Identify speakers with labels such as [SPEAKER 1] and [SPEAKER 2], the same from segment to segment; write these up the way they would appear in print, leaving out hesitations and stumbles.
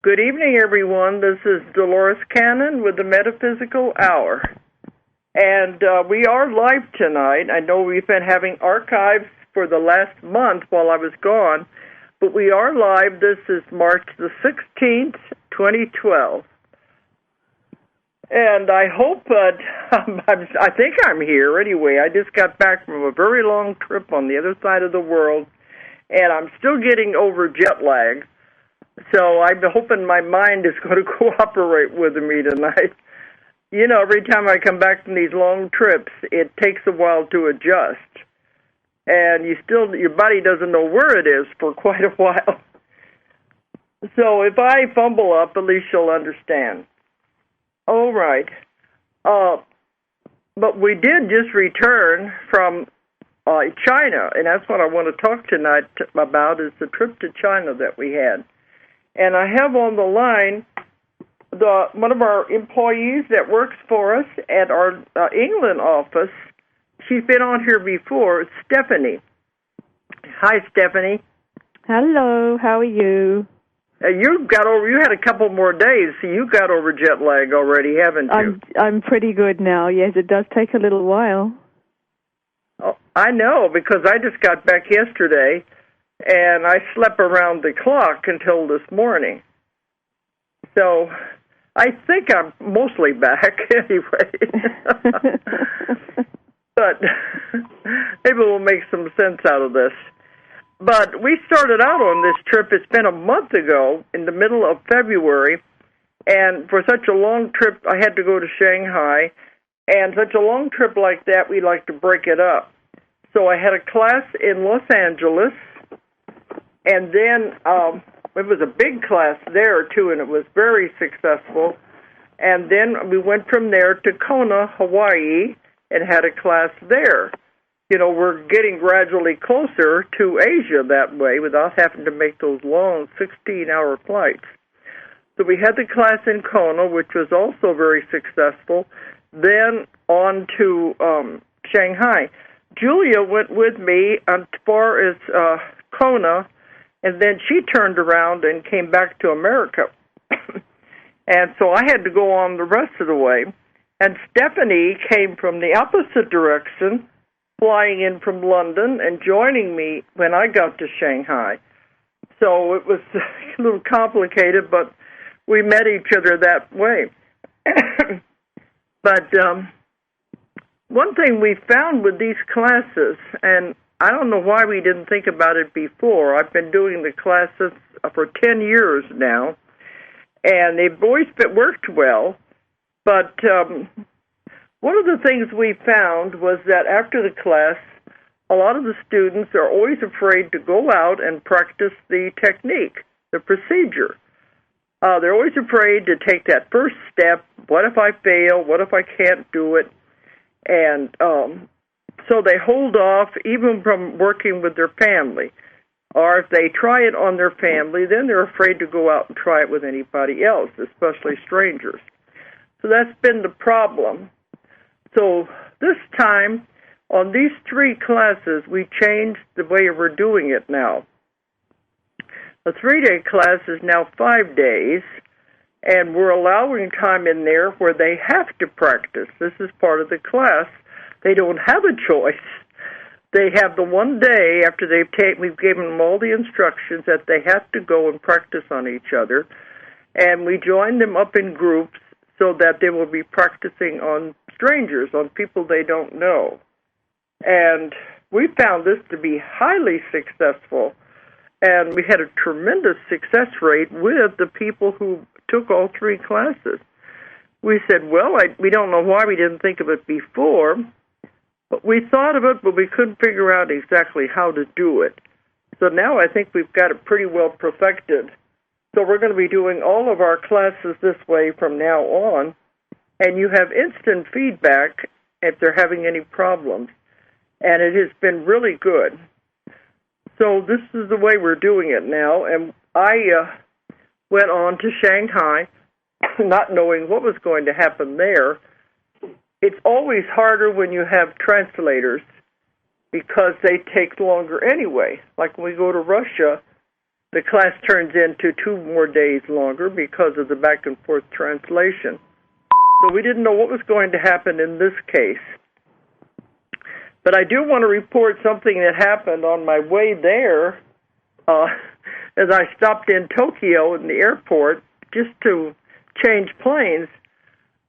[SPEAKER 1] Good evening, everyone. This is Dolores Cannon with the Metaphysical Hour. And we are live tonight. I know we've been having archives for the last month while I was gone, but we are live. This is March the 16th, 2012. And I hope I think I'm here anyway. I just got back from a very long trip on the other side of the world, and I'm still getting over jet lag. So I'm hoping my mind is going to cooperate with me tonight. You know, every time I come back from these long trips, it takes a while to adjust. And your body doesn't know where it is for quite a while. So if I fumble up, at least you'll understand. All right. But we did just return from China, and that's what I want to talk tonight about, is the trip to China that we had. And I have on the line one of our employees that works for us at our England office. She's been on here before, Stephanie. Hi, Stephanie.
[SPEAKER 2] Hello, how are you?
[SPEAKER 1] You had a couple more days, so you got over jet lag already, haven't you?
[SPEAKER 2] I'm pretty good now. Yes, it does take a little while.
[SPEAKER 1] Oh, I know, because I just got back yesterday. And I slept around the clock until this morning. So I think I'm mostly back anyway. But maybe we'll make some sense out of this. But we started out on this trip, it's been a month ago, in the middle of February. And for such a long trip, I had to go to Shanghai. And such a long trip like that, we like to break it up. So I had a class in Los Angeles. And then it was a big class there, too, and it was very successful. And then we went from there to Kona, Hawaii, and had a class there. You know, we're getting gradually closer to Asia that way without having to make those long 16-hour flights. So we had the class in Kona, which was also very successful. Then on to Shanghai. Julia went with me as far as Kona, and then she turned around and came back to America. And so I had to go on the rest of the way. And Stephanie came from the opposite direction, flying in from London and joining me when I got to Shanghai. So it was a little complicated, but we met each other that way. But one thing we found with these classes, and I don't know why we didn't think about it before. I've been doing the classes for 10 years now, and they've always worked well. But one of the things we found was that after the class, a lot of the students are always afraid to go out and practice the technique, the procedure. They're always afraid to take that first step. What if I fail? What if I can't do it? And so they hold off even from working with their family. Or if they try it on their family, then they're afraid to go out and try it with anybody else, especially strangers. So that's been the problem. So this time, on these 3 classes, we changed the way we're doing it now. The 3-day class is now 5 days, and we're allowing time in there where they have to practice. This is part of the class. They don't have a choice. They have the one day after we've given them all the instructions that they have to go and practice on each other, and we join them up in groups so that they will be practicing on strangers, on people they don't know. And we found this to be highly successful, and we had a tremendous success rate with the people who took all 3 classes. We said, well, we don't know why we didn't think of it before, but we thought of it, but we couldn't figure out exactly how to do it. So now I think we've got it pretty well perfected. So we're going to be doing all of our classes this way from now on, and you have instant feedback if they're having any problems, and it has been really good. So this is the way we're doing it now, and I went on to Shanghai, not knowing what was going to happen there. It's always harder when you have translators because they take longer anyway. Like when we go to Russia, the class turns into 2 more days longer because of the back and forth translation. So we didn't know what was going to happen in this case. But I do want to report something that happened on my way there as I stopped in Tokyo in the airport just to change planes.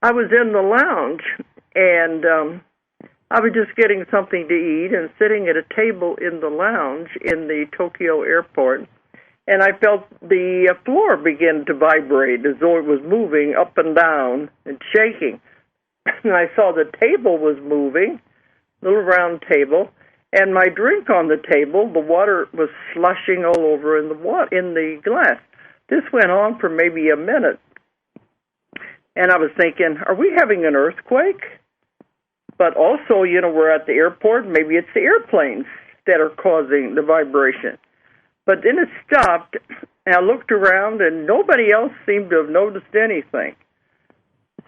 [SPEAKER 1] I was in the lounge, and I was just getting something to eat and sitting at a table in the lounge in the Tokyo airport, and I felt the floor begin to vibrate as though it was moving up and down and shaking. And I saw the table was moving, little round table, and my drink on the table, the water was slushing all over in the glass. This went on for maybe a minute. And I was thinking, are we having an earthquake? But also, we're at the airport. Maybe it's the airplanes that are causing the vibration. But then it stopped, and I looked around, and nobody else seemed to have noticed anything.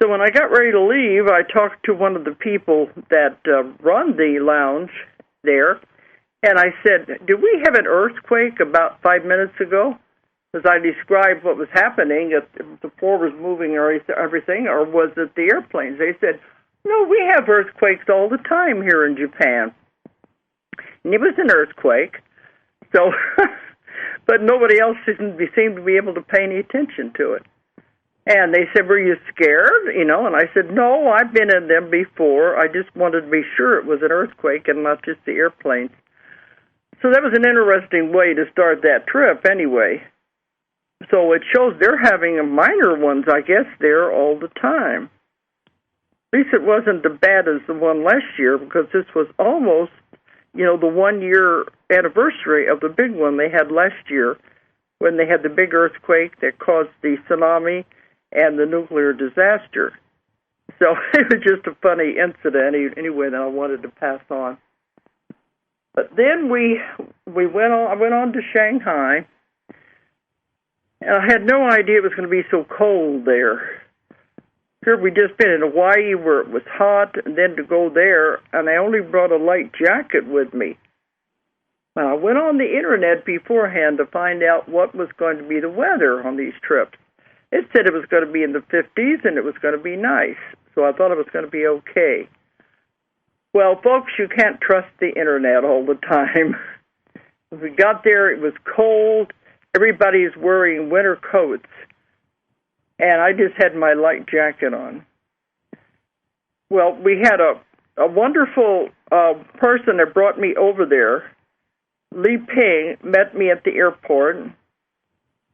[SPEAKER 1] So when I got ready to leave, I talked to one of the people that run the lounge there, and I said, did we have an earthquake about 5 minutes ago? As I described what was happening, if the floor was moving or everything, or was it the airplanes? They said, no, we have earthquakes all the time here in Japan. And it was an earthquake. So, but nobody else seemed to be able to pay any attention to it. And they said, were you scared? And I said, no, I've been in them before. I just wanted to be sure it was an earthquake and not just the airplanes. So that was an interesting way to start that trip anyway. So it shows they're having minor ones, I guess, there all the time. At least it wasn't as bad as the one last year, because this was almost, the 1-year anniversary of the big one they had last year when they had the big earthquake that caused the tsunami and the nuclear disaster. So it was just a funny incident anyway that I wanted to pass on. But then I went on to Shanghai. And I had no idea it was going to be so cold there. Here we'd just been in Hawaii where it was hot, and then to go there, and I only brought a light jacket with me. Well, I went on the Internet beforehand to find out what was going to be the weather on these trips. It said it was going to be in the 50s, and it was going to be nice, so I thought it was going to be okay. Well, folks, you can't trust the Internet all the time. When we got there, it was cold. Everybody's wearing winter coats, and I just had my light jacket on. Well, we had a wonderful person that brought me over there. Li Ping met me at the airport,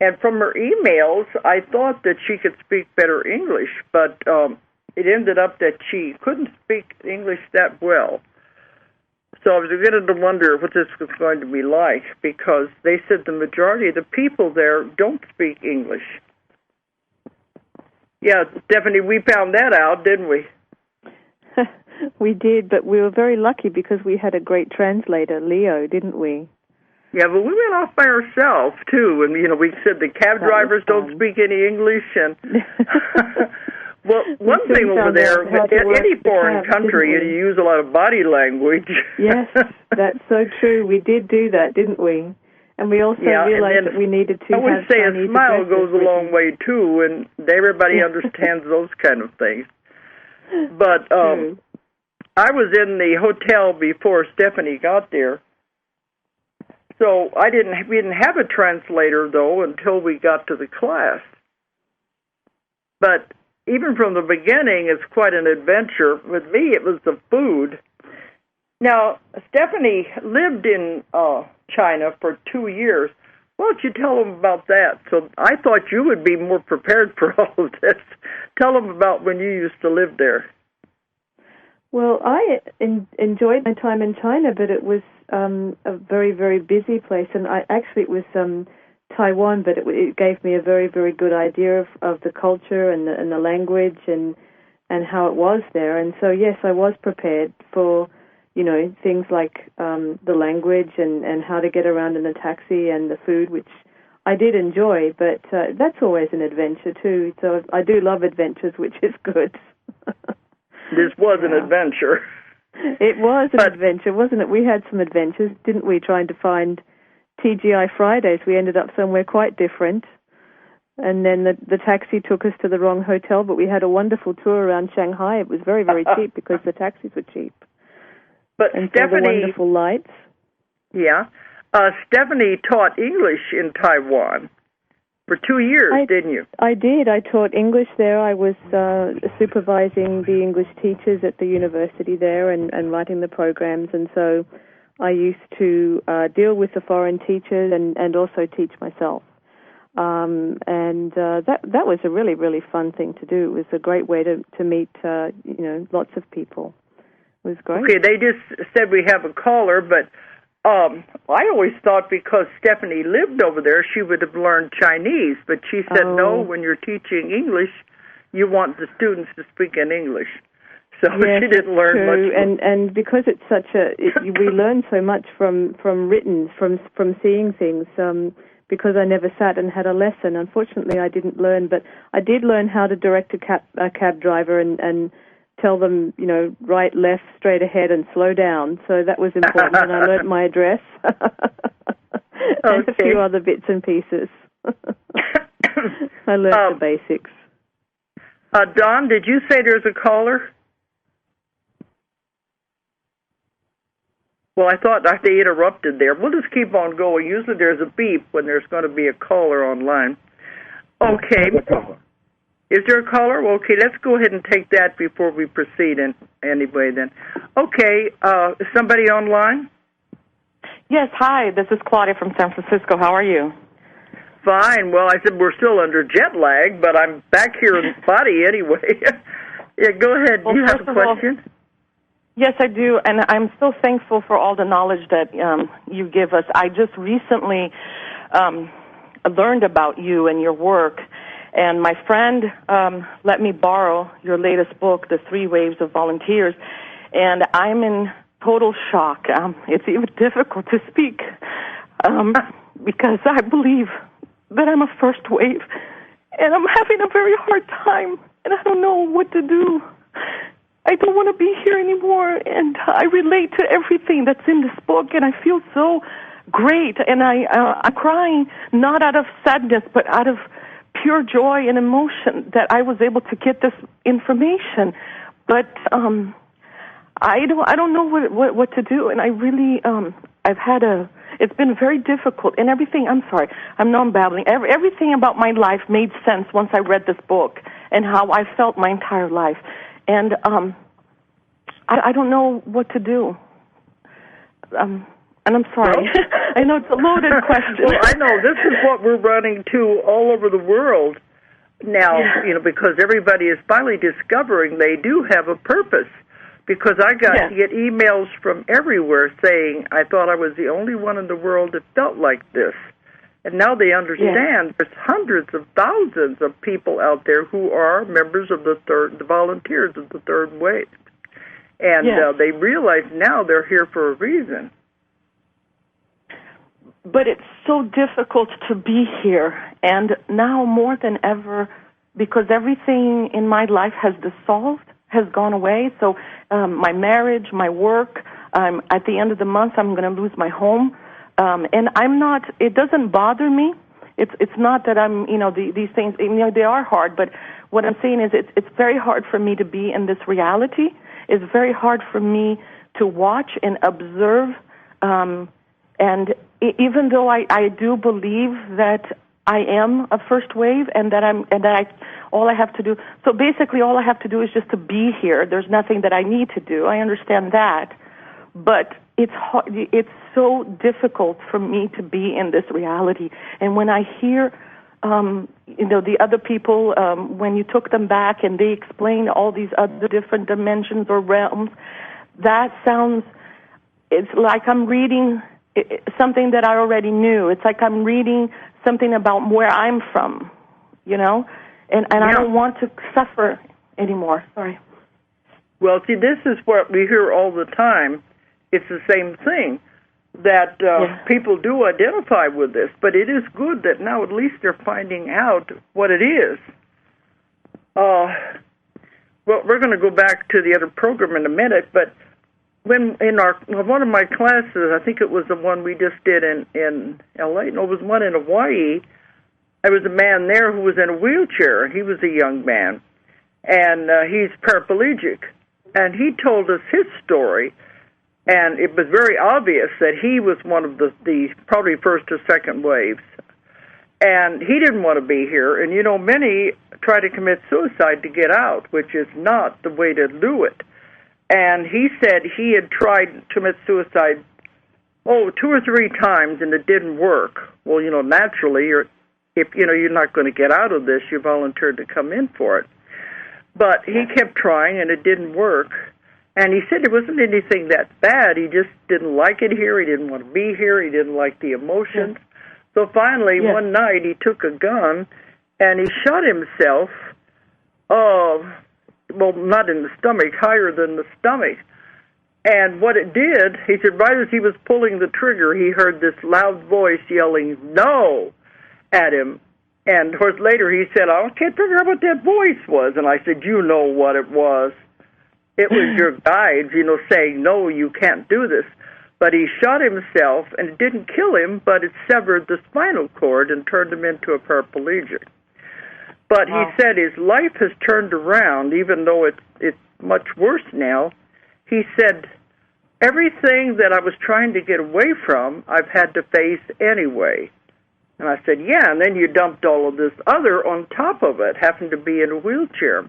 [SPEAKER 1] and from her emails, I thought that she could speak better English, but it ended up that she couldn't speak English that well. So I was beginning to wonder what this was going to be like, because they said the majority of the people there don't speak English. Yeah, Stephanie, we found that out, didn't we?
[SPEAKER 2] We did, but we were very lucky because we had a great translator, Leo, didn't we?
[SPEAKER 1] Yeah, but we went off by ourselves, too, and, we said the cab drivers don't speak any English, and... Well, one thing over there, in any foreign country, you use a lot of body language.
[SPEAKER 2] Yes, that's so true. We did do that, didn't we? And we also realized that we needed to have Chinese. I would say a smile goes a long way, too, and everybody understands those kind of things. But I was in the hotel before Stephanie got there, so we didn't have a translator, though, until we got to the class. But even from the beginning, it's quite an adventure. With me, it was the food. Now, Stephanie lived in China for 2 years. Why don't you tell them about that? So I thought you would be more prepared for all of this. Tell them about when you used to live there. Well, I enjoyed my time in China, but it was a very, very busy place. And it was Taiwan, but it gave me a very, very good idea of the culture and the language and how it was there. And so, yes, I was prepared for, things like the language and how to get around in a taxi and the food, which I did enjoy, but that's always an adventure too. So I do love adventures, which is good.
[SPEAKER 1] This was an adventure.
[SPEAKER 2] It was an adventure, wasn't it? We had some adventures, didn't we, trying to find
[SPEAKER 3] TGI Fridays. We ended up somewhere quite different. And then the taxi took us to the wrong hotel, but we had a wonderful tour around Shanghai. It was very, very cheap because the taxis were cheap.
[SPEAKER 1] But
[SPEAKER 3] and
[SPEAKER 1] Stephanie,
[SPEAKER 3] the wonderful lights.
[SPEAKER 1] Yeah. Stephanie taught English in Taiwan for 2 years, didn't you?
[SPEAKER 3] I did. I taught English there. I was supervising the English teachers at the university there and writing the programs. And so I used to deal with the foreign teachers and also teach myself. That was a really, really fun thing to do. It was a great way to meet, lots of people. It was great.
[SPEAKER 1] Okay, they just said we have a caller, but I always thought because Stephanie lived over there, she would have learned Chinese. But she said, no, when you're teaching English, you want the students to speak in English. So
[SPEAKER 3] yes,
[SPEAKER 1] she didn't learn
[SPEAKER 3] true.
[SPEAKER 1] much.
[SPEAKER 3] And because it's we learn so much from written, from seeing things. Because I never sat and had a lesson. Unfortunately, I didn't learn, but I did learn how to direct a cab driver and tell them, right, left, straight ahead, and slow down. So that was important, and I learned my address and a few other bits and pieces. I learned the basics.
[SPEAKER 1] Don, did you say there's a caller? Well, I thought they interrupted there. We'll just keep on going. Usually there's a beep when there's going to be a caller online. Okay. Is there a caller? Well, okay, let's go ahead and take that before we proceed anyway then. Okay, is somebody online?
[SPEAKER 4] Yes, hi. This is Claudia from San Francisco. How are you?
[SPEAKER 1] Fine. Well, I said we're still under jet lag, but I'm back here in the body anyway. Yeah, go ahead.
[SPEAKER 4] Well,
[SPEAKER 1] you have a question?
[SPEAKER 4] Yes, I do, and I'm so thankful for all the knowledge that you give us. I just recently learned about you and your work, and my friend let me borrow your latest book, The 3 Waves of Volunteers, and I'm in total shock. It's even difficult to speak because I believe that I'm a first wave, and I'm having a very hard time, and I don't know what to do. I don't want to be here anymore, and I relate to everything that's in this book, and I feel so great, and I'm crying not out of sadness, but out of pure joy and emotion that I was able to get this information. But I don't know what to do, and I really it's been very difficult, and everything. I know I'm babbling. Everything about my life made sense once I read this book and how I felt my entire life. And I don't know what to do. And I'm sorry.
[SPEAKER 1] Well,
[SPEAKER 4] I know it's a loaded question.
[SPEAKER 1] Well, I know. This is what we're running to all over the world now, because everybody is finally discovering they do have a purpose. Because I get emails from everywhere saying, I thought I was the only one in the world that felt like this. And now they understand there's hundreds of thousands of people out there who are members of the volunteers of the third wave. And they realize now they're here for a reason.
[SPEAKER 4] But it's so difficult to be here. And now more than ever, because everything in my life has dissolved, has gone away. So my marriage, my work, at the end of the month, I'm going to lose my home. And I'm not, it doesn't bother me. It's not that I'm, these things, they are hard, but what I'm saying is it's very hard for me to be in this reality. It's very hard for me to watch and observe. And even though I do believe that I am a first wave and that all I have to do, so basically all I have to do is just to be here. There's nothing that I need to do. I understand that. But it's hard, it's so difficult for me to be in this reality. And when I hear, the other people, when you took them back and they explained all these other different dimensions or realms, that sounds, it's like I'm reading something that I already knew. It's like I'm reading something about where I'm from, and I don't want to suffer anymore. Sorry.
[SPEAKER 1] Well, see, this is what we hear all the time. It's the same thing, that people do identify with this, but it is good that now at least they're finding out what it is. Well, we're going to go back to the other program in a minute, but when in one of my classes, I think it was the one we just did in L.A. No, it was one in Hawaii. There was a man there who was in a wheelchair. He was a young man, and he's paraplegic. And he told us his story, and it was very obvious that he was one of the probably first or second waves. And he didn't want to be here. And, many try to commit suicide to get out, which is not the way to do it. And he said he had tried to commit suicide, 2 or 3 times, and it didn't work. Well, naturally, if you're not going to get out of this, you volunteered to come in for it. But he kept trying, and it didn't work. And he said it wasn't anything that bad. He just didn't like it here. He didn't want to be here. He didn't like the emotions. Yeah. So finally, one night, he took a gun, and he shot himself, not in the stomach, higher than the stomach. And what it did, he said, right as he was pulling the trigger, he heard this loud voice yelling, "No!" at him. And of course, later he said, I can't figure out what that voice was. And I said, you know what it was. It was your guides, saying, no, you can't do this. But he shot himself, and it didn't kill him, but it severed the spinal cord and turned him into a paraplegic. But he said his life has turned around, even though it's much worse now. He said, everything that I was trying to get away from, I've had to face anyway. And I said, yeah, and then you dumped all of this other on top of it, having to be in a wheelchair.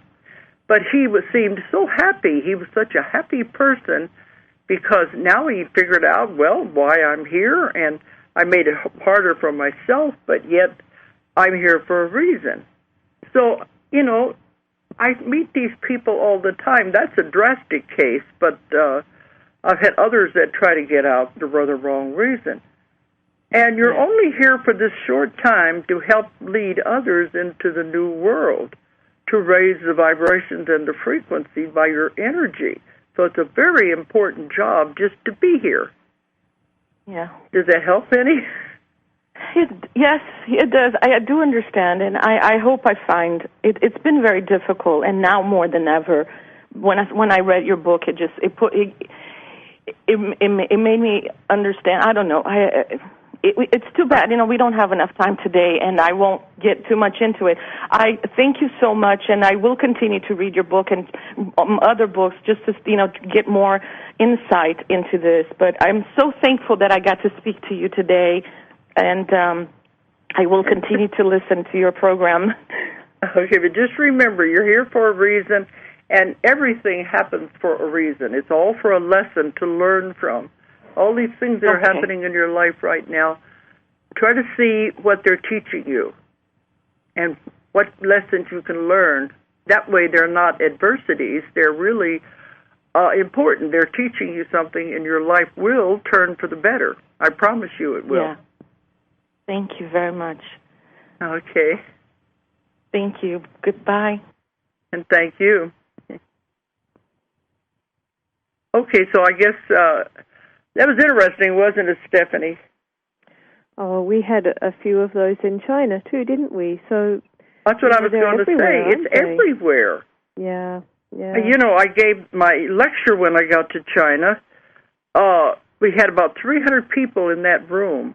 [SPEAKER 1] But he seemed so happy. He was such a happy person because now he figured out, why I'm here, and I made it harder for myself, but yet I'm here for a reason. So, I meet these people all the time. That's a drastic case, but I've had others that try to get out for the wrong reason. And you're only here for this short time to help lead others into the new world, to raise the vibrations and the frequency by your energy. So it's a very important job just to be here.
[SPEAKER 4] Yeah.
[SPEAKER 1] Does that help any?
[SPEAKER 4] Yes, it does. I do understand, and I hope I find it's been very difficult, and now more than ever. When I read your book, it made me understand. I don't know. It's too bad, we don't have enough time today, and I won't get too much into it. I thank you so much, and I will continue to read your book and other books just to, get more insight into this. But I'm so thankful that I got to speak to you today, and I will continue to listen to your program.
[SPEAKER 1] Okay, but just remember, you're here for a reason, and everything happens for a reason. It's all for a lesson to learn from. All these things that are happening in your life right now, try to see what they're teaching you and what lessons you can learn. That way they're not adversities. They're really important. They're teaching you something, and your life will turn for the better. I promise you it will.
[SPEAKER 4] Yeah. Thank you very much.
[SPEAKER 1] Okay.
[SPEAKER 4] Thank you. Goodbye.
[SPEAKER 1] And thank you. Okay, so I guess... that was interesting, wasn't it, Stephanie?
[SPEAKER 3] Oh, we had a few of those in China, too, didn't we? So
[SPEAKER 1] that's what I was going to say. It's everywhere.
[SPEAKER 3] Yeah.
[SPEAKER 1] I gave my lecture when I got to China. We had about 300 people in that room.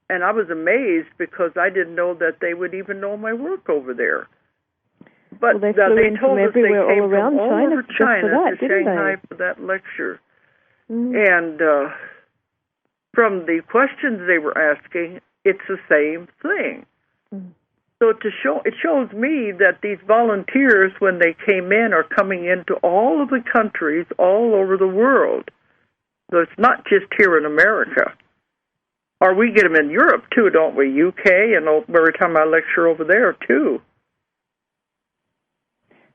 [SPEAKER 1] And I was amazed because I didn't know that they would even know my work over there. But
[SPEAKER 3] they told us they came
[SPEAKER 1] from all over China to
[SPEAKER 3] Shanghai
[SPEAKER 1] for that lecture. And from the questions they were asking, it's the same thing. So it shows me that these volunteers, when they came in, are coming into all of the countries all over the world. So it's not just here in America. Or we get them in Europe, too, don't we? UK, and every time I lecture over there, too.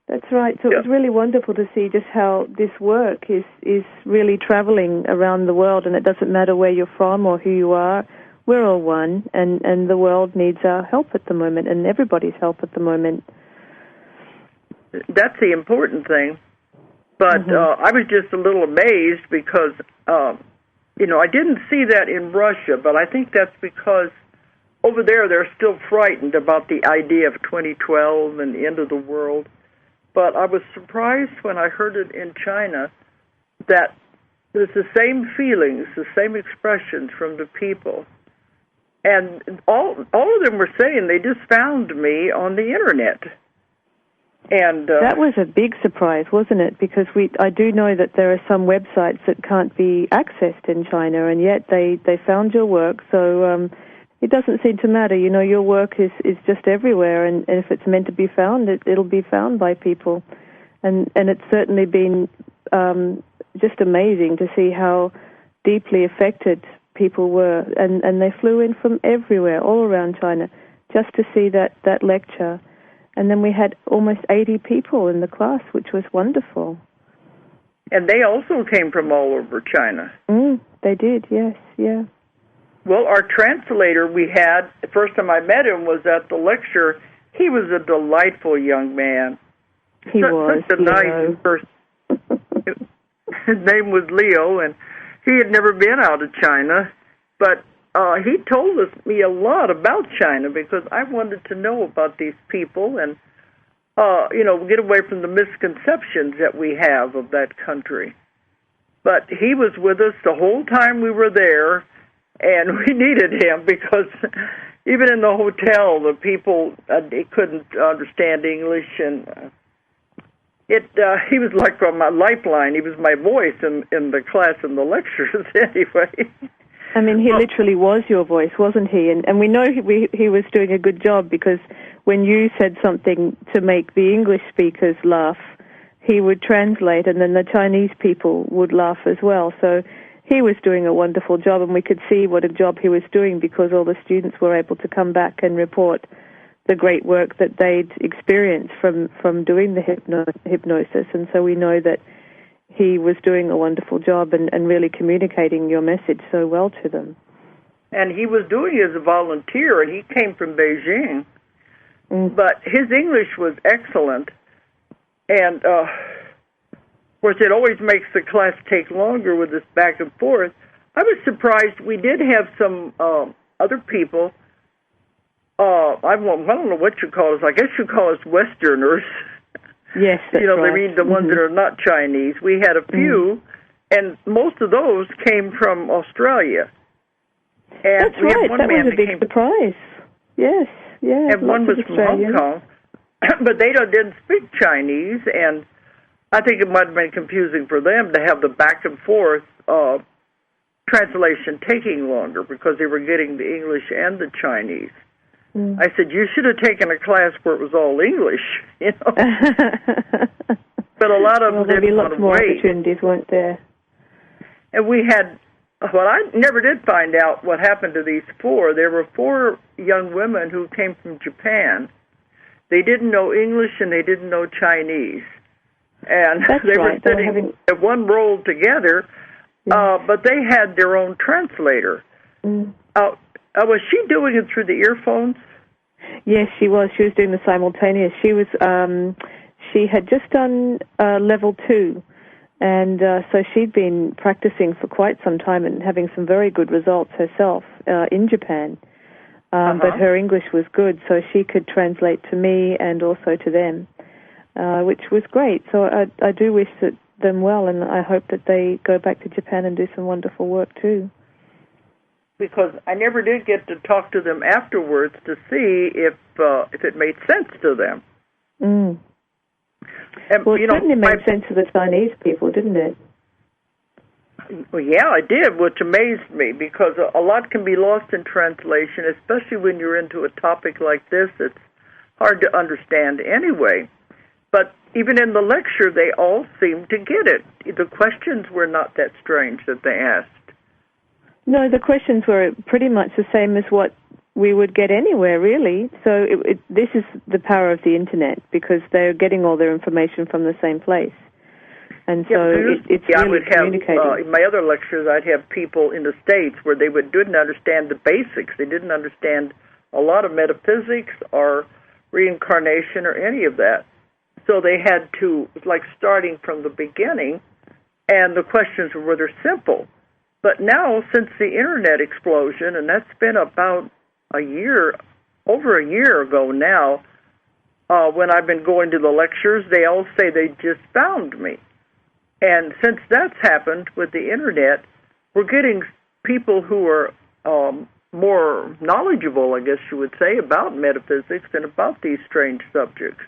[SPEAKER 3] That's right. So it's really wonderful to see just how this work is really traveling around the world, and it doesn't matter where you're from or who you are. We're all one, and the world needs our help at the moment, and everybody's help at the moment.
[SPEAKER 1] That's the important thing. But I was just a little amazed because, I didn't see that in Russia, but I think that's because over there they're still frightened about the idea of 2012 and the end of the world. But I was surprised when I heard it in China that It's the same feelings, the same expressions from the people. And all of them were saying they just found me on the Internet. And
[SPEAKER 3] that was a big surprise, wasn't it? Because I do know that there are some websites that can't be accessed in China, and yet they found your work. So it doesn't seem to matter. You know, your work is just everywhere, and if it's meant to be found, it'll be found by people. And it's certainly been just amazing to see how deeply affected people were, and they flew in from everywhere, all around China, just to see that lecture. And then we had almost 80 people in the class, which was wonderful.
[SPEAKER 1] And they also came from all over China.
[SPEAKER 3] They did, yes, yeah.
[SPEAKER 1] Well, our translator we had, the first time I met him was at the lecture. He was a delightful young man.
[SPEAKER 3] He was,
[SPEAKER 1] such a nice person. His name was Leo, and he had never been out of China, but he told me a lot about China because I wanted to know about these people and, get away from the misconceptions that we have of that country. But he was with us the whole time we were there, and we needed him because even in the hotel, the people they couldn't understand English, and he was like my lifeline. He was my voice in the class and the lectures anyway.
[SPEAKER 3] I mean, he literally was your voice, wasn't he? And we know he was doing a good job because when you said something to make the English speakers laugh, he would translate, and then the Chinese people would laugh as well. So he was doing a wonderful job, and we could see what a job he was doing because all the students were able to come back and report the great work that they'd experienced from doing the hypnosis. And so we know that he was doing a wonderful job and really communicating your message so well to them.
[SPEAKER 1] And he was doing it as a volunteer, and he came from Beijing. But his English was excellent. And, of course, it always makes the class take longer with this back and forth. I was surprised. We did have some other people. I don't know what you call us. I guess you call us Westerners.
[SPEAKER 3] Yes, that's right.
[SPEAKER 1] I mean the ones that are not Chinese. We had a few, and most of those came from Australia. And
[SPEAKER 3] that's right. That was a big surprise. Yes, yeah.
[SPEAKER 1] And one was from Hong Kong, but they didn't speak Chinese, and I think it might have been confusing for them to have the back and forth translation taking longer because they were getting the English and the Chinese. I said, you should have taken a class where it was all English, But a lot of them didn't want to wait.
[SPEAKER 3] More opportunities weren't there.
[SPEAKER 1] And we had, I never did find out what happened to these four. There were four young women who came from Japan. They didn't know English and they didn't know Chinese. And they were sitting at one row together, but they had their own translator. Was she doing it through the earphones?
[SPEAKER 3] Yes, she was. She was doing the simultaneous. She was. She had just done level 2, and so she'd been practicing for quite some time and having some very good results herself in Japan. But her English was good, so she could translate to me and also to them, which was great. So I do wish them well, and I hope that they go back to Japan and do some wonderful work too.
[SPEAKER 1] Because I never did get to talk to them afterwards to see if it made sense to them.
[SPEAKER 3] And, well, it certainly made sense to the Chinese people, didn't it?
[SPEAKER 1] Well, yeah, it did, which amazed me, because a lot can be lost in translation, especially when you're into a topic like this. It's hard to understand anyway. But even in the lecture, they all seemed to get it. The questions were not that strange that they asked.
[SPEAKER 3] No, the questions were pretty much the same as what we would get anywhere, really. So this is the power of the Internet, because they're getting all their information from the same place. And so it's really communicating.
[SPEAKER 1] In my other lectures, I'd have people in the States where they didn't understand the basics. They didn't understand a lot of metaphysics or reincarnation or any of that. So they had to, it was like starting from the beginning, and the questions were rather simple. But now, since the Internet explosion, and that's been about over a year ago now, when I've been going to the lectures, they all say they just found me. And since that's happened with the Internet, we're getting people who are more knowledgeable, I guess you would say, about metaphysics and about these strange subjects.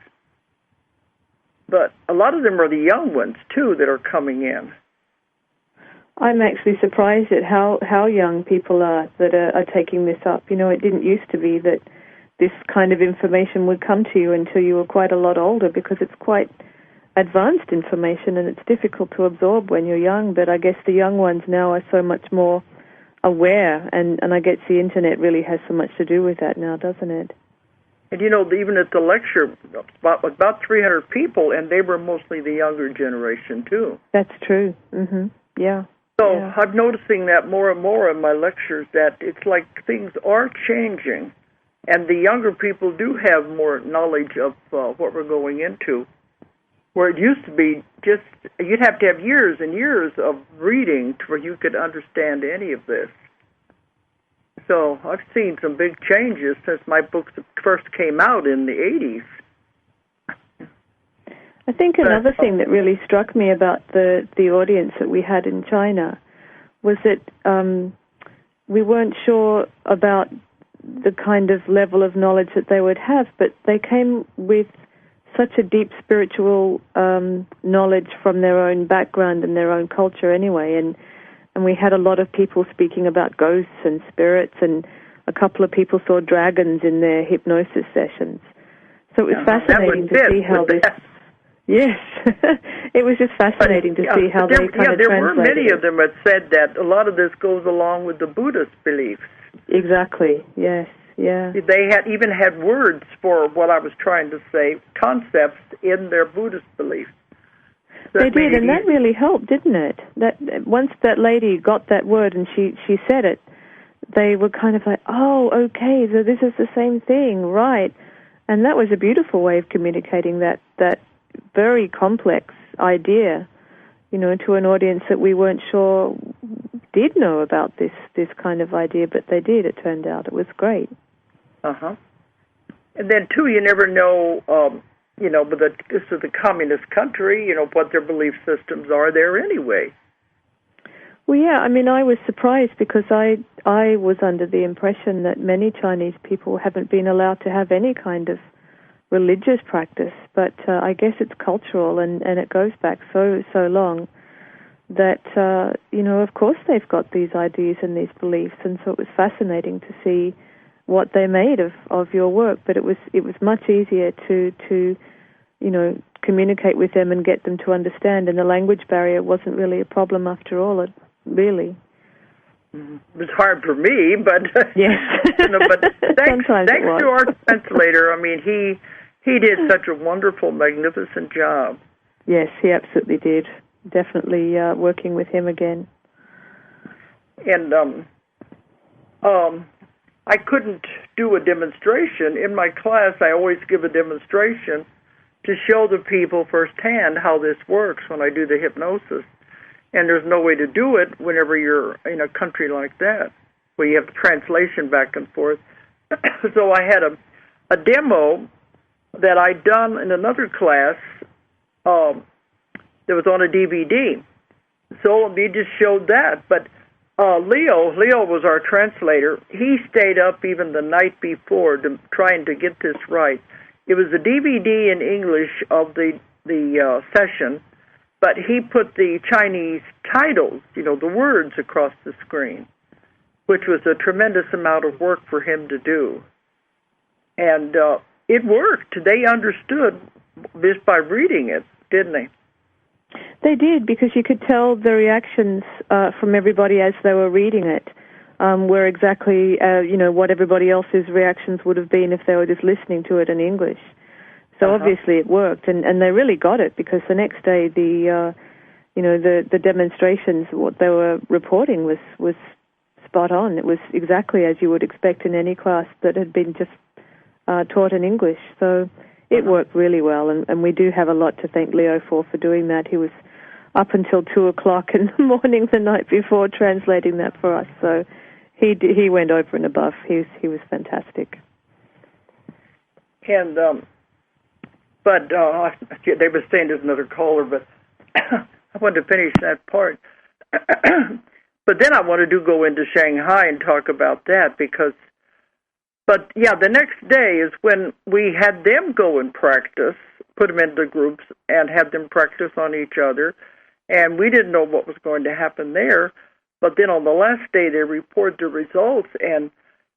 [SPEAKER 1] But a lot of them are the young ones, too, that are coming in.
[SPEAKER 3] I'm actually surprised at how young people are that are taking this up. You know, it didn't used to be that this kind of information would come to you until you were quite a lot older, because it's quite advanced information and it's difficult to absorb when you're young. But I guess the young ones now are so much more aware, and I guess the Internet really has so much to do with that now, doesn't it?
[SPEAKER 1] And, you know, even at the lecture, about 300 people, and they were mostly the younger generation, too.
[SPEAKER 3] That's true. Yeah.
[SPEAKER 1] So
[SPEAKER 3] yeah.
[SPEAKER 1] I'm noticing that more and more in my lectures, that it's like things are changing, and the younger people do have more knowledge of what we're going into, where it used to be just, you'd have to have years and years of reading before you could understand any of this. So I've seen some big changes since my books first came out in the 80s.
[SPEAKER 3] I think another thing that really struck me about the audience that we had in China was that we weren't sure about the kind of level of knowledge that they would have, but they came with such a deep spiritual knowledge from their own background and their own culture anyway, and we had a lot of people speaking about ghosts and spirits, and a couple of people saw dragons in their hypnosis sessions. So it was fascinating to see how this... Yes, it was just fascinating to see how they kind of translated.
[SPEAKER 1] There were many of them that said that a lot of this goes along with the Buddhist beliefs.
[SPEAKER 3] Exactly, yes, yeah.
[SPEAKER 1] They even had words for what I was trying to say, concepts in their Buddhist beliefs.
[SPEAKER 3] They did, and that really helped, didn't it? That once that lady got that word and she said it, they were kind of like, oh, okay, so this is the same thing, right? And that was a beautiful way of communicating that very complex idea, you know, to an audience that we weren't sure did know about this kind of idea, but they did, it turned out. It was great.
[SPEAKER 1] Uh-huh. And then, too, you never know, you know, but this is a communist country, you know, what their belief systems are there anyway.
[SPEAKER 3] Well, yeah, I mean, I was surprised because I was under the impression that many Chinese people haven't been allowed to have any kind of religious practice, but I guess it's cultural, and it goes back so long that, you know, of course they've got these ideas and these beliefs, and so it was fascinating to see what they made of your work, but it was much easier to you know, communicate with them and get them to understand, and the language barrier wasn't really a problem after all, really.
[SPEAKER 1] It was hard for me, but
[SPEAKER 3] yes.
[SPEAKER 1] You know, but thanks to our translator. I mean, he did such a wonderful, magnificent job.
[SPEAKER 3] Yes, he absolutely did. Definitely working with him again.
[SPEAKER 1] And I couldn't do a demonstration. In my class, I always give a demonstration to show the people firsthand how this works when I do the hypnosis. And there's no way to do it whenever you're in a country like that, where you have translation back and forth. So I had a demo that I'd done in another class that was on a DVD. So we just showed that. But Leo was our translator. He stayed up even the night before trying to get this right. It was a DVD in English of the session, but he put the Chinese titles, you know, the words across the screen, which was a tremendous amount of work for him to do. And it worked. They understood just by reading it, didn't they?
[SPEAKER 3] They did, because you could tell the reactions from everybody as they were reading it, were exactly, you know, what everybody else's reactions would have been if they were just listening to it in English. So obviously it worked, and they really got it, because the next day the demonstrations, what they were reporting was spot on. It was exactly as you would expect in any class that had been just taught in English. So it worked really well, and we do have a lot to thank Leo for doing that. He was up until 2 o'clock in the morning the night before translating that for us. So he went over and above. He was fantastic.
[SPEAKER 1] And but they were saying there's another caller, but I wanted to finish that part. But then I wanted to go into Shanghai and talk about that but yeah, the next day is when we had them go and practice, put them into groups and have them practice on each other. And we didn't know what was going to happen there. But then on the last day, they reported the results, and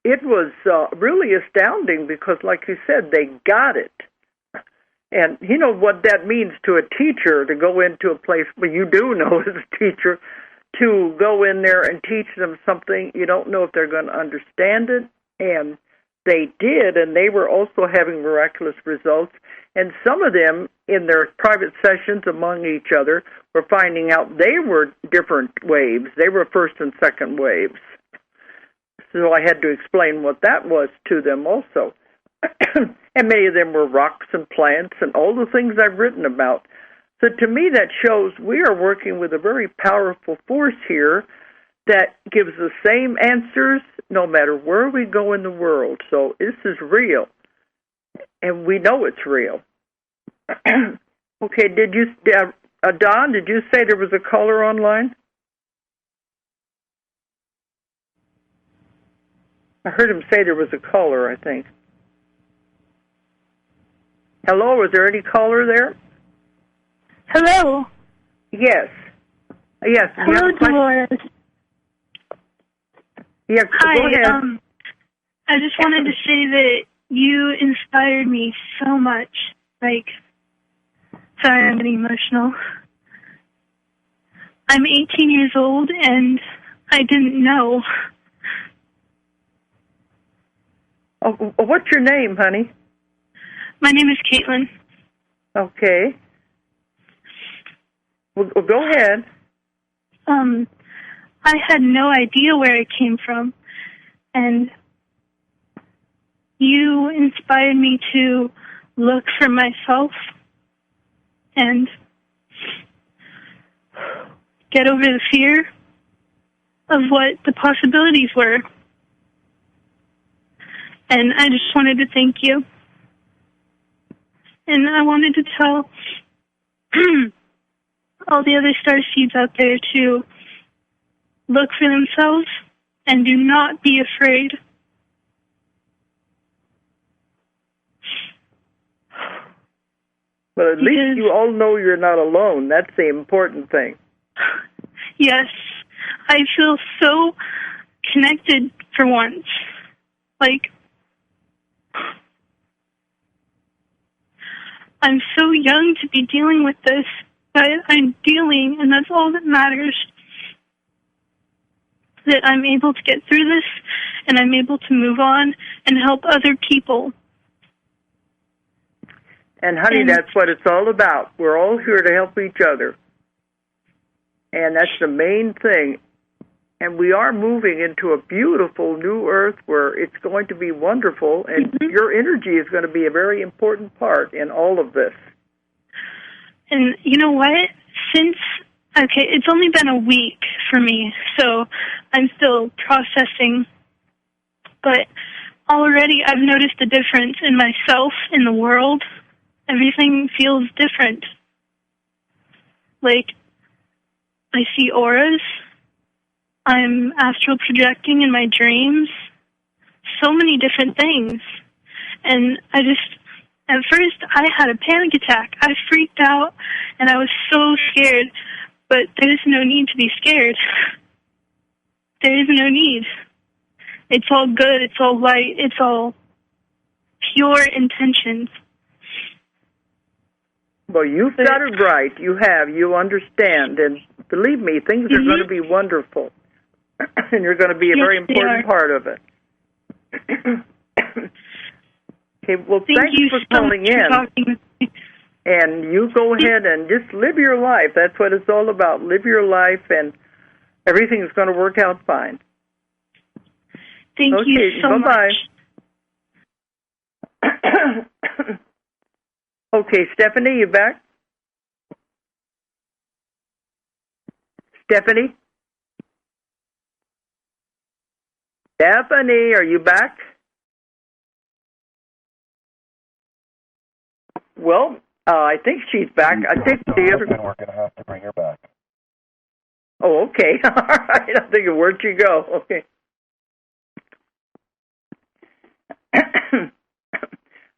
[SPEAKER 1] it was really astounding because, like you said, they got it. And you know what that means to a teacher, to go into a place, well, you do know as a teacher, to go in there and teach them something. You don't know if they're going to understand it, and they did, and they were also having miraculous results. And some of them, in their private sessions among each other, were finding out they were different waves. They were first and second waves. So I had to explain what that was to them also. And many of them were rocks and plants and all the things I've written about. So to me, that shows we are working with a very powerful force here that gives the same answers no matter where we go in the world. So this is real, and we know it's real. Okay, Don, did you say there was a caller online? I heard him say there was a caller, I think. Hello, is there any caller there?
[SPEAKER 5] Hello.
[SPEAKER 1] Yes. Yes.
[SPEAKER 5] Hello, Dolores.
[SPEAKER 1] Yeah,
[SPEAKER 5] Hi,
[SPEAKER 1] go ahead.
[SPEAKER 5] I just wanted to say that you inspired me so much. Like, sorry, I'm getting emotional. I'm 18 years old, and I didn't know.
[SPEAKER 1] Oh, what's your name, honey?
[SPEAKER 5] My name is Caitlin.
[SPEAKER 1] Okay. Well, go ahead.
[SPEAKER 5] I had no idea where it came from, and you inspired me to look for myself and get over the fear of what the possibilities were. And I just wanted to thank you. And I wanted to tell all the other star seeds out there to look for themselves and do not be afraid.
[SPEAKER 1] Well, at least you all know you're not alone. That's the important thing.
[SPEAKER 5] Yes. I feel so connected for once. Like, I'm so young to be dealing with this, but I'm dealing, and that's all that matters. That I'm able to get through this, and I'm able to move on and help other people.
[SPEAKER 1] And, honey, that's what it's all about. We're all here to help each other. And that's the main thing. And we are moving into a beautiful new earth where it's going to be wonderful, and your energy is going to be a very important part in all of this.
[SPEAKER 5] And you know what? It's only been a week for me, so I'm still processing. But already I've noticed a difference in myself, in the world. Everything feels different. Like, I see auras. I'm astral projecting in my dreams. So many different things. And at first, I had a panic attack. I freaked out, and I was so scared. But there's no need to be scared. There is no need. It's all good. It's all light. It's all pure intentions.
[SPEAKER 1] Well, you've got it right. You have. You understand. And believe me, things are going to be wonderful. And you're going to be a very important part of it. Okay, well, thank you for calling in. And you go ahead and just live your life. That's what it's all about. Live your life, and everything's going to work out fine.
[SPEAKER 5] Thank you so much.
[SPEAKER 1] Bye-bye. Okay, Stephanie, you back? Stephanie? Stephanie, are you back? Well, I think she's back. I think the other.
[SPEAKER 6] We're going to have to bring her back.
[SPEAKER 1] Oh, okay. All right. I'm thinking, where'd you go? Okay.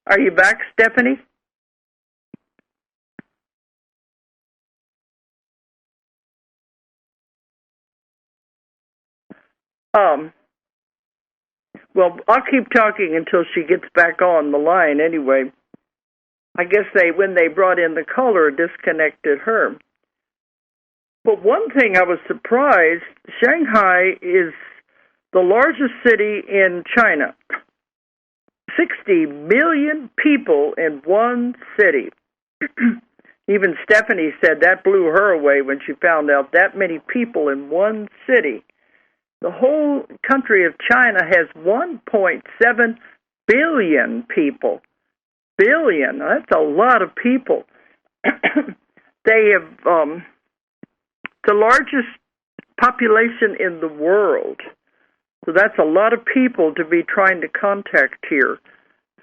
[SPEAKER 1] Are you back, Stephanie? Well, I'll keep talking until she gets back on the line anyway. I guess when they brought in the caller, disconnected her. But one thing I was surprised, Shanghai is the largest city in China. 60 million people in one city. Even Stephanie said that blew her away when she found out that many people in one city. The whole country of China has 1.7 billion people. Billion, that's a lot of people. They have the largest population in the world. So that's a lot of people to be trying to contact here.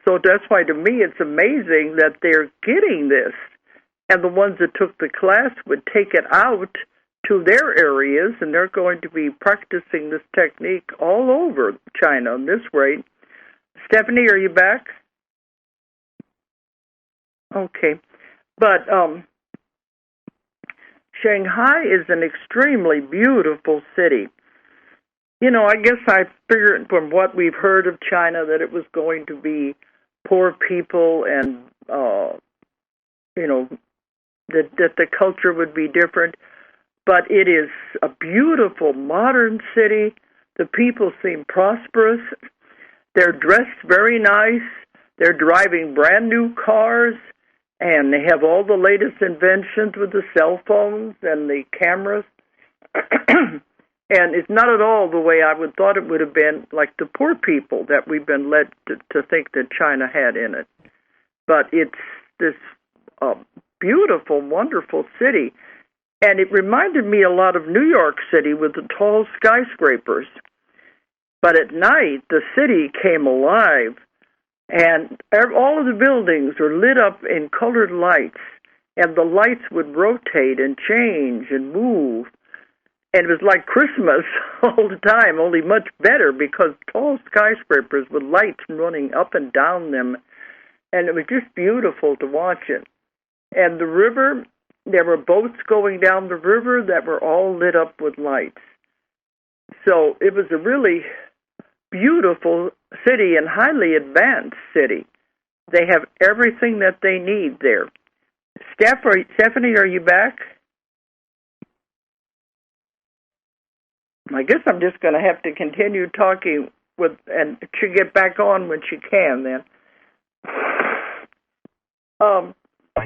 [SPEAKER 1] So that's why, to me, it's amazing that they're getting this. And the ones that took the class would take it out to their areas, and they're going to be practicing this technique all over China in this rate. Stephanie, are you back? Okay. But Shanghai is an extremely beautiful city. You know, I guess I figured from what we've heard of China that it was going to be poor people and, that the culture would be different. But it is a beautiful, modern city. The people seem prosperous. They're dressed very nice. They're driving brand new cars. And they have all the latest inventions with the cell phones and the cameras. And it's not at all the way I would thought it would have been, like the poor people that we've been led to think that China had in it. But it's this beautiful, wonderful city. And it reminded me a lot of New York City with the tall skyscrapers. But at night, the city came alive. And all of the buildings were lit up in colored lights, and the lights would rotate and change and move. And it was like Christmas all the time, only much better because tall skyscrapers with lights running up and down them. And it was just beautiful to watch it. And the river, there were boats going down the river that were all lit up with lights. So it was a really beautiful city and highly advanced city. They have everything that they need there. Stephanie, are you back? I guess I'm just going to have to continue talking and she'll get back on when she can then.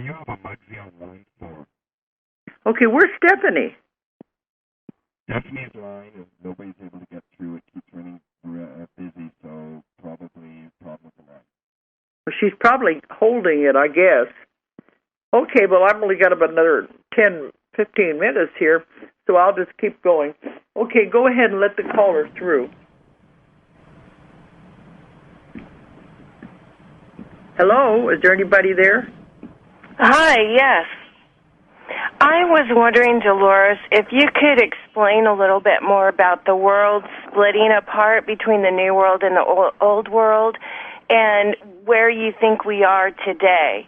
[SPEAKER 6] You have a Mudville line for.
[SPEAKER 1] Okay, where's Stephanie?
[SPEAKER 6] Stephanie's line, if nobody's able to get through, it keeps running busy, so probably a problem with the line.
[SPEAKER 1] She's probably holding it, I guess. Okay, well, I've only got about another 10, 15 minutes here, so I'll just keep going. Okay, go ahead and let the caller through. Hello, is there anybody there?
[SPEAKER 7] Hi, yes. I was wondering, Dolores, if you could explain a little bit more about the world splitting apart between the New World and the Old World, and where you think we are today,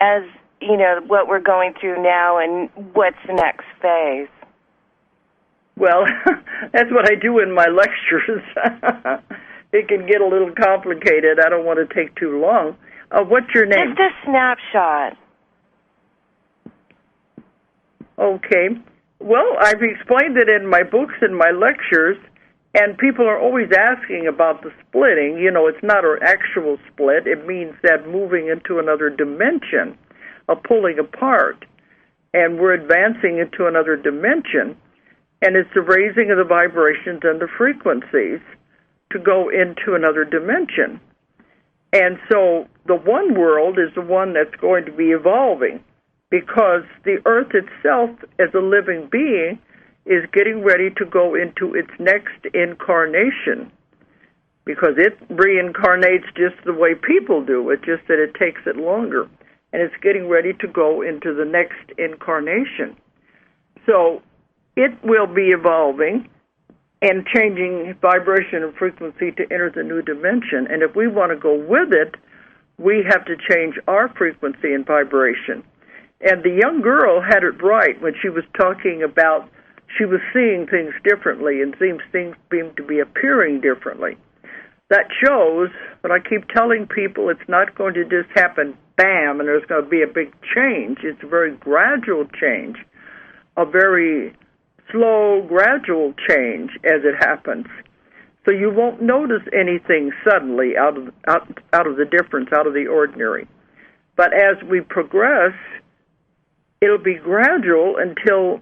[SPEAKER 7] as, you know, what we're going through now and what's the next phase.
[SPEAKER 1] Well, that's what I do in my lectures. It can get a little complicated. I don't want to take too long. What's your name?
[SPEAKER 7] Just a snapshot.
[SPEAKER 1] Okay. Well, I've explained it in my books and my lectures, and people are always asking about the splitting. You know, it's not an actual split. It means that moving into another dimension, a pulling apart, and we're advancing into another dimension, and it's the raising of the vibrations and the frequencies to go into another dimension. And so the one world is the one that's going to be evolving, because the earth itself, as a living being, is getting ready to go into its next incarnation, because it reincarnates just the way people do. It's just that it takes it longer, and it's getting ready to go into the next incarnation. So it will be evolving and changing vibration and frequency to enter the new dimension. And if we want to go with it, we have to change our frequency and vibration. And the young girl had it right when she was talking about she was seeing things differently and things seemed to be appearing differently. That shows, but I keep telling people it's not going to just happen, bam, and there's going to be a big change. It's a very gradual change, a very slow, gradual change as it happens. So you won't notice anything suddenly out of the difference, out of the ordinary. But as we progress, it'll be gradual until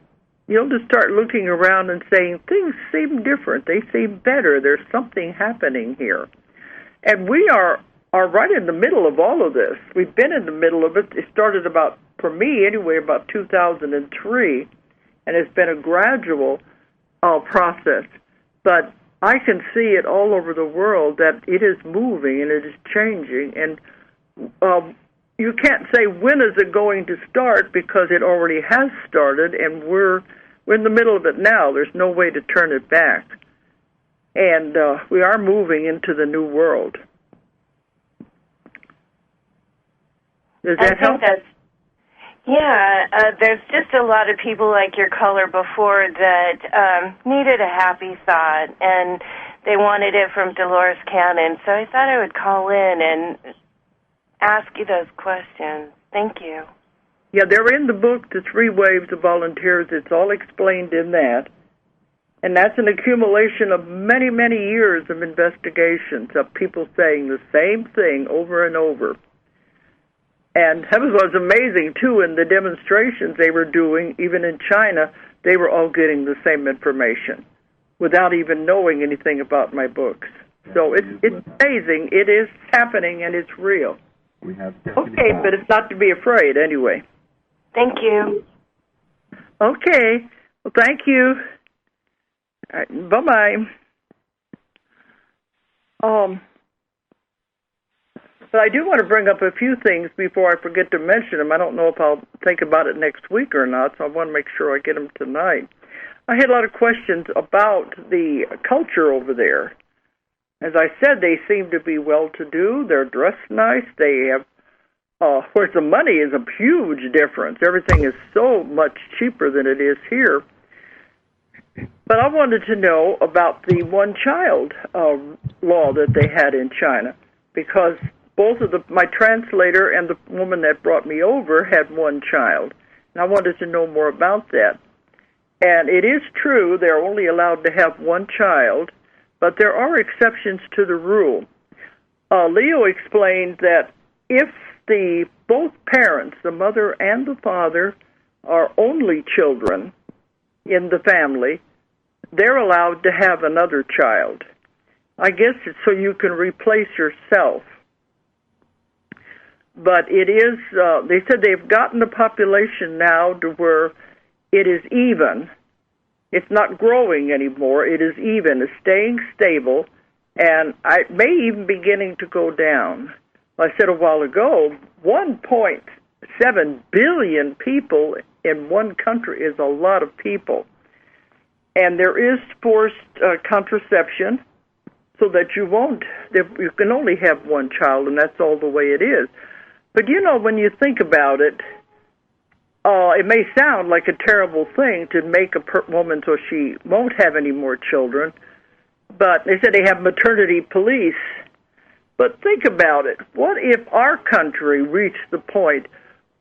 [SPEAKER 1] you'll just start looking around and saying, things seem different. They seem better. There's something happening here. And we are right in the middle of all of this. We've been in the middle of it. It started about, for me anyway, about 2003, and it's been a gradual process. But I can see it all over the world that it is moving and it is changing. And you can't say when is it going to start because it already has started, and we're in the middle of it now. There's no way to turn it back. And we are moving into the new world. Does that help?
[SPEAKER 7] There's just a lot of people like your caller before that needed a happy thought, and they wanted it from Dolores Cannon. So I thought I would call in and ask you those questions. Thank you.
[SPEAKER 1] Yeah, they're in the book, The 3 Waves of Volunteers. It's all explained in that. And that's an accumulation of many, many years of investigations of people saying the same thing over and over. And that was amazing, too, in the demonstrations they were doing, even in China, they were all getting the same information without even knowing anything about my books. So it's amazing. It is happening, and it's real. Okay, but it's not to be afraid anyway.
[SPEAKER 7] Thank you.
[SPEAKER 1] Okay. Well, thank you. All right, bye-bye. But I do want to bring up a few things before I forget to mention them. I don't know if I'll think about it next week or not, so I want to make sure I get them tonight. I had a lot of questions about the culture over there. As I said, they seem to be well-to-do. They're dressed nice. They have, of course, the money is a huge difference. Everything is so much cheaper than it is here. But I wanted to know about the one-child law that they had in China, because both of my translator and the woman that brought me over had one child, and I wanted to know more about that. And it is true they're only allowed to have one child, but there are exceptions to the rule. Leo explained that if both parents, the mother and the father, are only children in the family, they're allowed to have another child. I guess it's so you can replace yourself. But it is, they said they've gotten the population now to where it is even. It's not growing anymore. It is even. It's staying stable, and it may even beginning to go down. I said a while ago, 1.7 billion people in one country is a lot of people. And there is forced contraception so that you can only have one child, and that's all the way it is. But, when you think about it, it may sound like a terrible thing to make a woman so she won't have any more children, but they said they have maternity police. But think about it. What if our country reached the point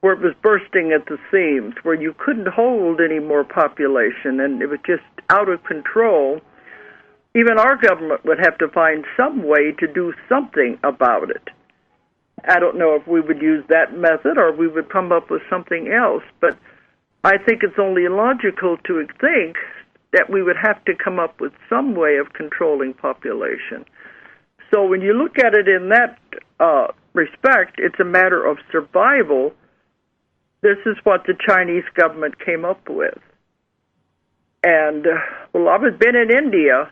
[SPEAKER 1] where it was bursting at the seams, where you couldn't hold any more population and it was just out of control? Even our government would have to find some way to do something about it. I don't know if we would use that method or we would come up with something else, but I think it's only logical to think that we would have to come up with some way of controlling population. So when you look at it in that respect, it's a matter of survival. This is what the Chinese government came up with. And, I've been in India,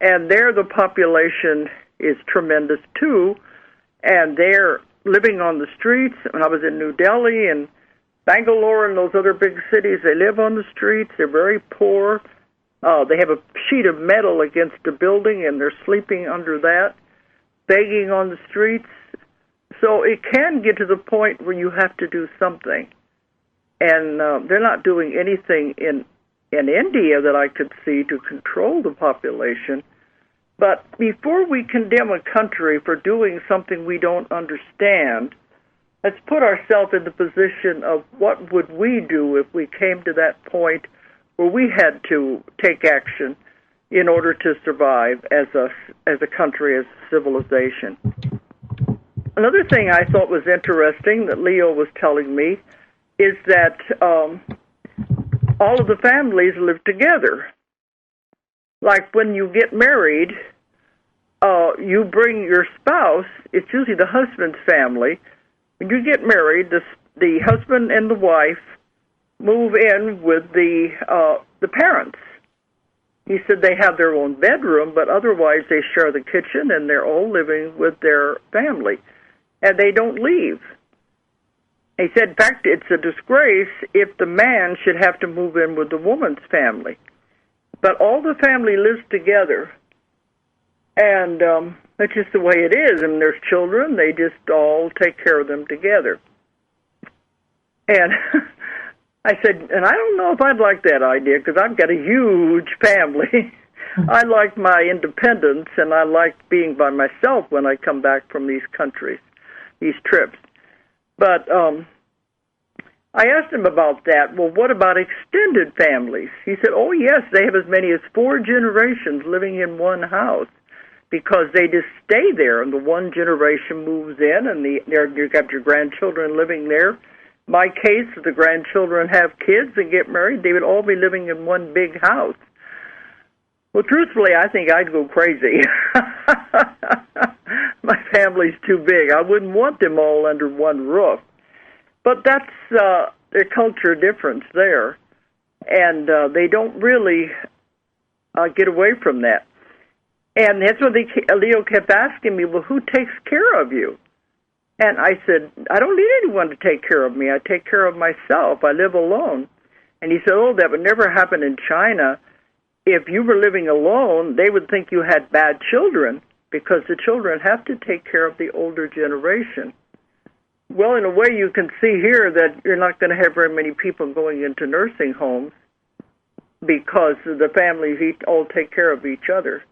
[SPEAKER 1] and there the population is tremendous too, and they're living on the streets. When I was in New Delhi, and Bangalore and those other big cities, they live on the streets. They're very poor. They have a sheet of metal against a building, and they're sleeping under that, begging on the streets. So it can get to the point where you have to do something. And they're not doing anything in India that I could see to control the population. But before we condemn a country for doing something we don't understand, let's put ourselves in the position of what would we do if we came to that point where we had to take action in order to survive as a country, as a civilization. Another thing I thought was interesting that Leo was telling me is that all of the families live together. Like when you get married, you bring your spouse, it's usually the husband's family. When you get married, the husband and the wife move in with the parents. He said they have their own bedroom, but otherwise they share the kitchen and they're all living with their family. And they don't leave. He said, in fact, it's a disgrace if the man should have to move in with the woman's family. But all the family lives together, and that's just the way it is. And there's children, they just all take care of them together. And I said, and I don't know if I'd like that idea, because I've got a huge family. I like my independence, and I like being by myself when I come back from these countries, these trips. But I asked him about that. Well, what about extended families? He said, oh, yes, they have as many as 4 generations living in one house because they just stay there, and the one generation moves in, and you've got your grandchildren living there. My case, if the grandchildren have kids and get married, they would all be living in one big house. Well, truthfully, I think I'd go crazy. My family's too big. I wouldn't want them all under one roof. But that's their culture difference there, and they don't really get away from that. And that's when Leo kept asking me, well, who takes care of you? And I said, I don't need anyone to take care of me. I take care of myself. I live alone. And he said, oh, that would never happen in China. If you were living alone, they would think you had bad children because the children have to take care of the older generation. Well, in a way, you can see here that you're not going to have very many people going into nursing homes because the families all take care of each other.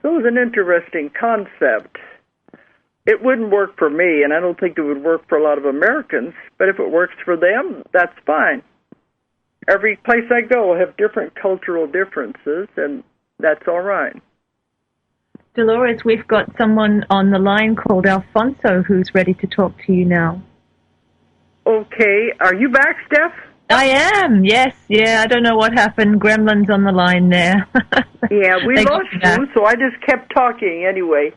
[SPEAKER 1] So it was an interesting concept. It wouldn't work for me, and I don't think it would work for a lot of Americans, but if it works for them, that's fine. Every place I go will have different cultural differences, and that's all right.
[SPEAKER 3] Dolores, we've got someone on the line called Alfonso who's ready to talk to you now.
[SPEAKER 1] Okay. Are you back, Steph?
[SPEAKER 3] I am, yes. Yeah, I don't know what happened. Gremlin's on the line there.
[SPEAKER 1] Yeah, we lost you, so I just kept talking anyway.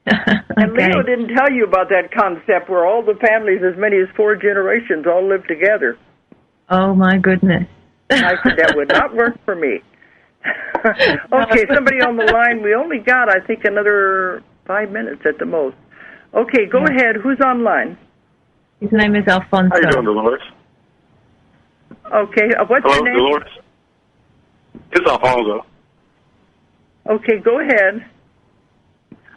[SPEAKER 1] And
[SPEAKER 3] Okay.
[SPEAKER 1] Leo didn't tell you about that concept where all the families, as many as 4 generations, all live together.
[SPEAKER 3] Oh, my goodness.
[SPEAKER 1] I said that would not work for me. Okay, somebody on the line. We only got, I think, another 5 minutes at the most. Okay, go ahead. Who's online?
[SPEAKER 3] His name is Alfonso.
[SPEAKER 8] How you doing, Dolores?
[SPEAKER 1] Okay, what's
[SPEAKER 8] Hello,
[SPEAKER 1] your name?
[SPEAKER 8] Dolores? It's Alfonso.
[SPEAKER 1] Okay, go ahead.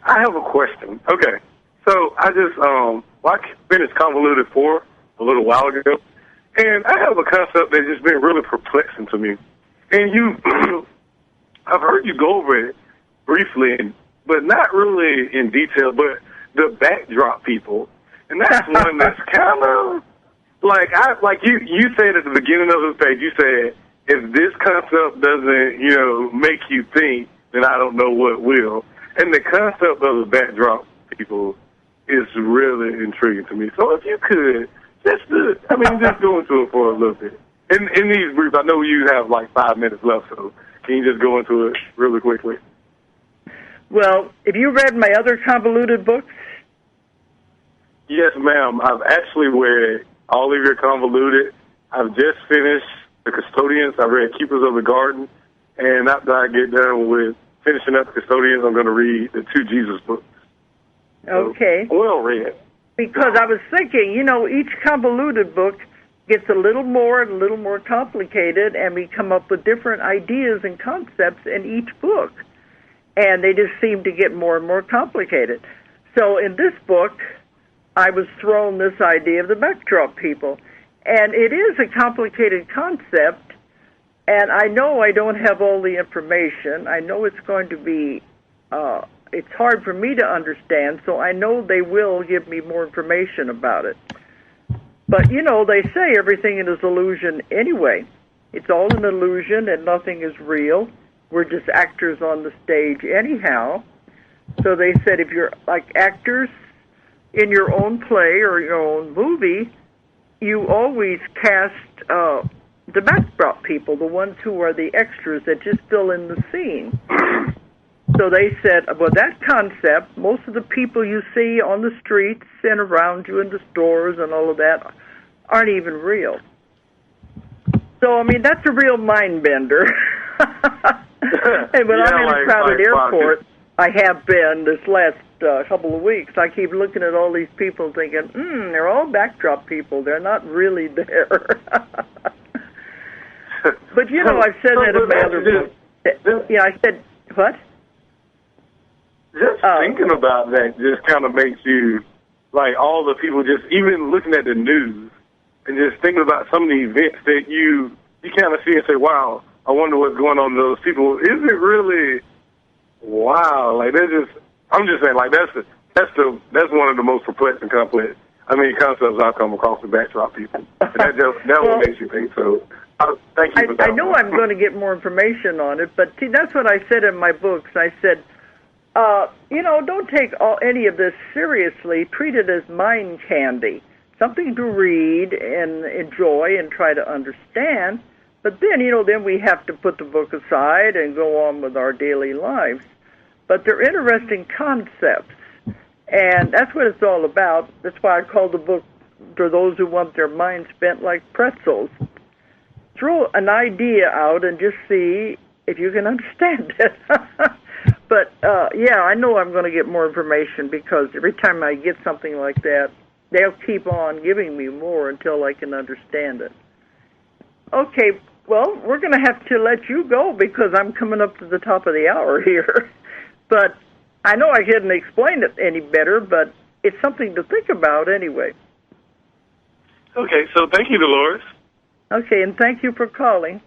[SPEAKER 8] I have a question. Okay, so I just, I finished Convoluted 4 a little while ago, and I have a concept that's just been really perplexing to me. And I've heard you go over it briefly, but not really in detail, but the backdrop people. And that's one that's kind of, like you said at the beginning of the page, you said, if this concept doesn't, make you think, then I don't know what will. And the concept of the backdrop people is really intriguing to me. So if you could, just go into it for a little bit. In these briefs, I know you have like 5 minutes left, so can you just go into it really quickly?
[SPEAKER 1] Well, have you read my other convoluted books?
[SPEAKER 8] Yes, ma'am. I've actually read all of your convoluted. I've just finished The Custodians. I read Keepers of the Garden. And after I get done with finishing up Custodians, I'm going to read the 2 Jesus books.
[SPEAKER 1] Okay.
[SPEAKER 8] So, well read.
[SPEAKER 1] Because I was thinking, each convoluted book gets a little more and a little more complicated, and we come up with different ideas and concepts in each book. And they just seem to get more and more complicated. So in this book, I was thrown this idea of the backdrop people. And it is a complicated concept, and I know I don't have all the information. I know it's going to be, it's hard for me to understand, so I know they will give me more information about it. But, you know, they say everything is illusion anyway. It's all an illusion and nothing is real. We're just actors on the stage anyhow. So they said if you're like actors in your own play or your own movie, you always cast the backdrop people, the ones who are the extras that just fill in the scene. So they said, well, that concept, most of the people you see on the streets and around you in the stores and all of that aren't even real. So, I mean, that's a real mind bender. And when I'm in a crowded airport, I have been this last couple of weeks, I keep looking at all these people thinking, they're all backdrop people. They're not really there. But, you know, I've said that in my other book. Yeah, I said, what?
[SPEAKER 8] Just thinking about that just kind of makes you, like, all the people just, even looking at the news and just thinking about some of the events that you kind of see and say, wow, I wonder what's going on with those people. Is it really, wow, like, I'm just saying, like, that's one of the most perplexing concepts I've come across with backdrop people. And that what makes you think so. Thank you for that.
[SPEAKER 1] I know I'm going to get more information on it, but see, that's what I said in my books. I said, you know, don't take any of this seriously. Treat it as mind candy, something to read and enjoy and try to understand. But then, you know, then we have to put the book aside and go on with our daily lives. But they're interesting concepts, and that's what it's all about. That's why I call the book, for those who want their minds spent like pretzels. Throw an idea out and just see if you can understand it. But, yeah, I know I'm going to get more information because every time I get something like that, they'll keep on giving me more until I can understand it. Okay, well, we're going to have to let you go because I'm coming up to the top of the hour here. But I know I couldn't explain it any better, but it's something to think about anyway.
[SPEAKER 8] Okay, so thank you, Dolores.
[SPEAKER 1] Okay, and thank you for calling.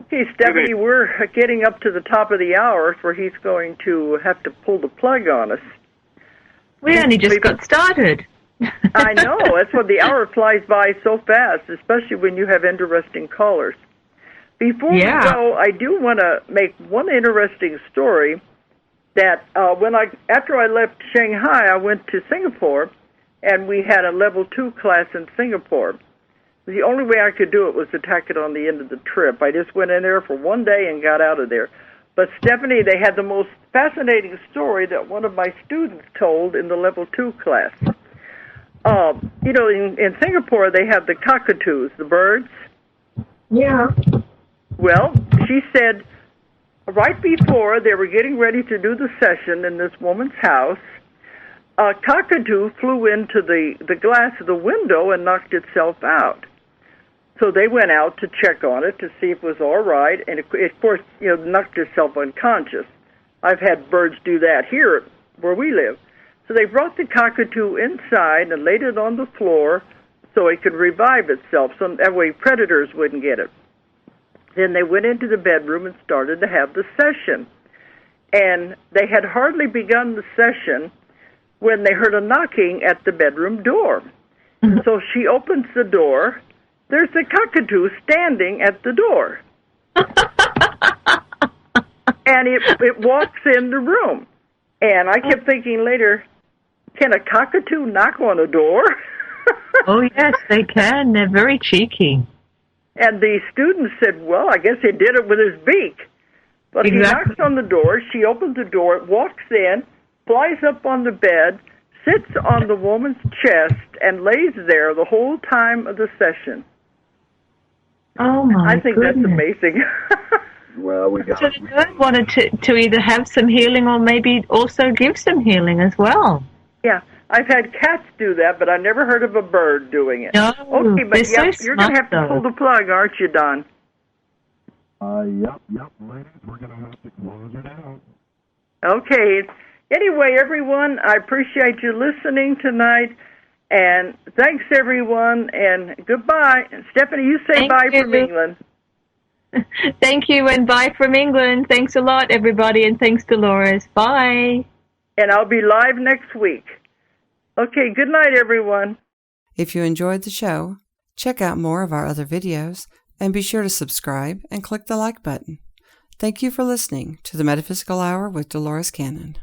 [SPEAKER 1] Okay, Stephanie, we're getting up to the top of the hour where he's going to have to pull the plug on us.
[SPEAKER 9] We only just got started.
[SPEAKER 1] I know. That's why the hour flies by so fast, especially when you have interesting callers. Before we go, I do want to make one interesting story that after I left Shanghai, I went to Singapore, and we had a level 2 class in Singapore. The only way I could do it was to tack it on the end of the trip. I just went in there for one day and got out of there. But, Stephanie, they had the most fascinating story that one of my students told in the level 2 class. You know, in Singapore, they have the cockatoos, the birds.
[SPEAKER 9] Yeah.
[SPEAKER 1] Well, she said right before they were getting ready to do the session in this woman's house, a cockatoo flew into the glass of the window and knocked itself out. So they went out to check on it to see if it was all right, and of course, you know, knocked itself unconscious. I've had birds do that here where we live. So they brought the cockatoo inside and laid it on the floor so it could revive itself, so that way predators wouldn't get it. Then they went into the bedroom and started to have the session. And they had hardly begun the session when they heard a knocking at the bedroom door. So she opens the door. There's a cockatoo standing at the door. And it walks in the room. And I kept thinking later, can a cockatoo knock on a door?
[SPEAKER 9] Oh, yes, they can. They're very cheeky.
[SPEAKER 1] And the student said, well, I guess he did it with his beak. But He knocks on the door, she opens the door, walks in, flies up on the bed, sits on the woman's chest, and lays there the whole time of the session.
[SPEAKER 9] Oh, my
[SPEAKER 1] I think
[SPEAKER 9] goodness.
[SPEAKER 1] that's amazing.
[SPEAKER 6] Well, we got...
[SPEAKER 9] So the bird wanted to either have some healing or maybe also give some healing as well.
[SPEAKER 1] Yeah. I've had cats do that, but I never heard of a bird doing it.
[SPEAKER 9] No,
[SPEAKER 1] okay, but
[SPEAKER 9] they're so
[SPEAKER 1] you're going to have to pull the plug, aren't you, Don?
[SPEAKER 6] Yep, ladies, we're going to have to close it out.
[SPEAKER 1] Okay. Anyway, everyone, I appreciate you listening tonight, and thanks, everyone, and goodbye. Stephanie, you say
[SPEAKER 9] Thank
[SPEAKER 1] bye
[SPEAKER 9] you.
[SPEAKER 1] from England.
[SPEAKER 9] Thank you, and bye from England. Thanks a lot, everybody, and thanks, Dolores. Bye.
[SPEAKER 1] And I'll be live next week. Okay, good night, everyone.
[SPEAKER 10] If you enjoyed the show, check out more of our other videos, and be sure to subscribe and click the like button. Thank you for listening to the Metaphysical Hour with Dolores Cannon.